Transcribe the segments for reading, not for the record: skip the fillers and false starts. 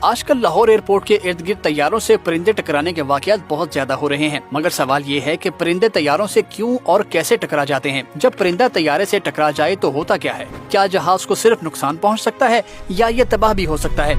आजकल लाहौर एयरपोर्ट के इर्द गिर्द तैयारों से परिंदे टकराने के वाकयात बहुत ज्यादा हो रहे हैं, मगर सवाल ये है कि परिंदे तैयारों से क्यों और कैसे टकरा जाते हैं। जब परिंदा तैयारे से टकरा जाए तो होता क्या है? क्या जहाज को सिर्फ नुकसान पहुंच सकता है या ये तबाह भी हो सकता है?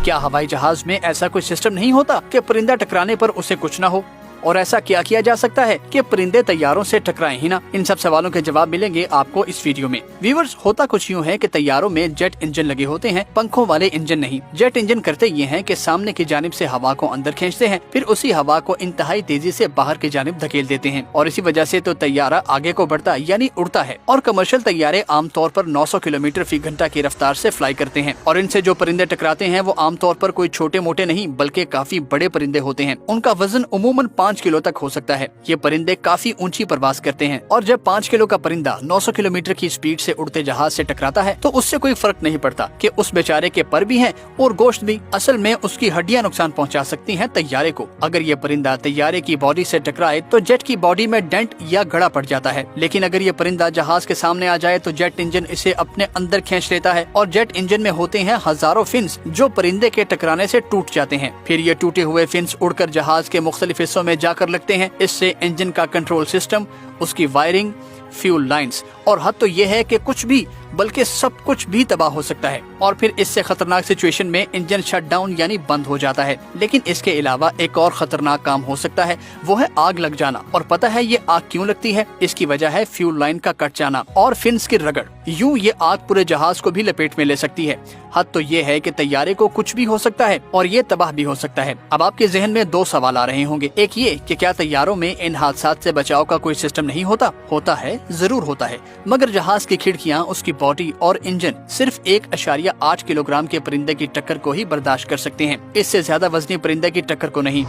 क्या हवाई जहाज में ऐसा कोई सिस्टम नहीं होता कि परिंदा टकराने पर उसे कुछ न हो? और ऐसा क्या किया जा सकता है कि परिंदे तैयारों से टकराएं ही ना? इन सब सवालों के जवाब मिलेंगे आपको इस वीडियो में। व्यूअर्स, होता कुछ यूँ है कि तैयारों में जेट इंजन लगे होते हैं, पंखों वाले इंजन नहीं। जेट इंजन करते ये हैं कि सामने की जानिब से हवा को अंदर खींचते हैं, फिर उसी हवा को इंतहाई तेजी से बाहर की जानिब धकेल देते हैं और इसी वजह से तो तैयारा आगे को बढ़ता यानी उड़ता है। और कमर्शियल तैयारे आमतौर पर 900 किलोमीटर फी घंटा की रफ्तार से फ्लाई करते हैं और इनसे जो परिंदे टकराते हैं वो आमतौर पर कोई छोटे मोटे नहीं बल्कि काफी बड़े परिंदे होते हैं। उनका वजन उमूमन 5 किलो तक हो सकता है। ये परिंदे काफी ऊंची परवास करते हैं और जब 5 किलो का परिंदा 900 किलोमीटर की स्पीड से उड़ते जहाज से टकराता है तो उससे कोई फर्क नहीं पड़ता कि उस बेचारे के पर भी हैं और गोश्त भी। असल में उसकी हड्डियां नुकसान पहुंचा सकती हैं तैयारे को। अगर ये परिंदा तैयारे की बॉडी से टकराए तो जेट की बॉडी में डेंट या गड़ा पड़ जाता है, लेकिन अगर ये परिंदा जहाज के सामने आ जाए तो जेट इंजन इसे अपने अंदर खींच लेता है और जेट इंजन में होते हैं हजारों फिन्स जो परिंदे के टकराने से टूट जाते हैं। फिर ये टूटे हुए फिन्स उड़कर जहाज के मुख्तलिफ हिस्सों में जाकर लगते हैं। इससे इंजन का कंट्रोल सिस्टम, उसकी वायरिंग, फ्यूल लाइंस और हद तो ये है कि कुछ भी बल्कि सब कुछ भी तबाह हो सकता है। और फिर इससे खतरनाक सिचुएशन में इंजन शट डाउन यानी बंद हो जाता है। लेकिन इसके अलावा एक और खतरनाक काम हो सकता है, वो है आग लग जाना। और पता है ये आग क्यों लगती है? इसकी वजह है फ्यूल लाइन का कट जाना और फिन्स की रगड़। यूं ये आग पूरे जहाज को भी लपेट में ले सकती है। हद तो ये है कि तैयारे को कुछ भी हो सकता है और ये तबाह भी हो सकता है। अब आपके जहन में 2 सवाल आ रहे होंगे। एक ये कि क्या तैयारों में इन हादसात से बचाव का कोई सिस्टम नहीं होता? होता है, जरूर होता है, मगर जहाज की खिड़कियां, उसकी बॉडी और इंजन सिर्फ 1.8 किलोग्राम के परिंदे की टक्कर को ही बर्दाश्त कर सकते हैं, इससे ज्यादा वजनी परिंदे की टक्कर को नहीं।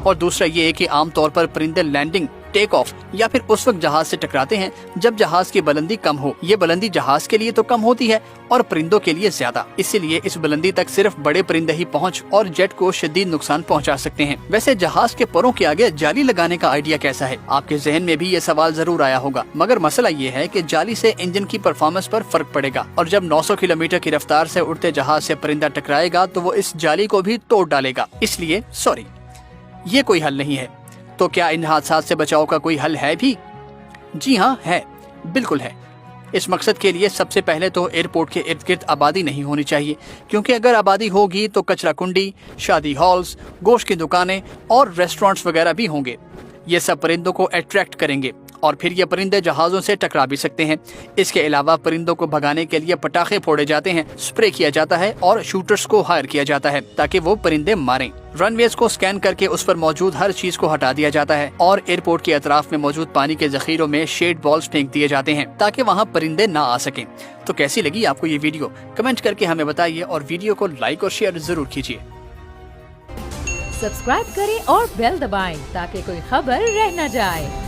और दूसरा ये है कि आमतौर पर परिंदे लैंडिंग, टेक ऑफ या फिर उस वक्त जहाज से टकराते हैं जब जहाज की बुलंदी कम हो। ये बुलंदी जहाज के लिए तो कम होती है और परिंदों के लिए ज्यादा, इसीलिए इस बुलंदी तक सिर्फ बड़े परिंदे ही पहुंच और जेट को शदीद नुकसान पहुंचा सकते हैं। वैसे जहाज के परों के आगे जाली लगाने का आइडिया कैसा है? आपके जहन में भी ये सवाल जरूर आया होगा, मगर मसला ये है कि जाली से इंजन की परफॉर्मेंस पर फर्क पड़ेगा और जब 900 किलोमीटर की रफ्तार से उड़ते जहाज से परिंदा टकराएगा तो वो इस जाली को भी तोड़ डालेगा। इसलिए सॉरी, ये कोई हल नहीं है। तो क्या इन हादसात से बचाव का कोई हल है भी? जी हाँ, है, बिल्कुल है। इस मकसद के लिए सबसे पहले तो एयरपोर्ट के इर्द गिर्द आबादी नहीं होनी चाहिए, क्योंकि अगर आबादी होगी तो कचरा कुंडी, शादी हॉल्स, गोश्त की दुकानें और रेस्टोरेंट्स वगैरह भी होंगे। ये सब परिंदों को अट्रैक्ट करेंगे और फिर ये परिंदे जहाज़ों से टकरा भी सकते हैं। इसके अलावा परिंदों को भगाने के लिए पटाखे फोड़े जाते हैं, स्प्रे किया जाता है और शूटर्स को हायर किया जाता है ताकि वो परिंदे मारें। रनवेज को स्कैन करके उस पर मौजूद हर चीज को हटा दिया जाता है और एयरपोर्ट के अतराफ में मौजूद पानी के जखीरों में शेड बॉल्स फेंक दिए जाते हैं ताकि वहाँ परिंदे ना आ सकें। तो कैसी लगी आपको ये वीडियो? कमेंट करके हमें बताइए और वीडियो को लाइक और शेयर जरूर कीजिए। सब्सक्राइब करें और बेल दबाएं ताकि कोई खबर रह न जाए।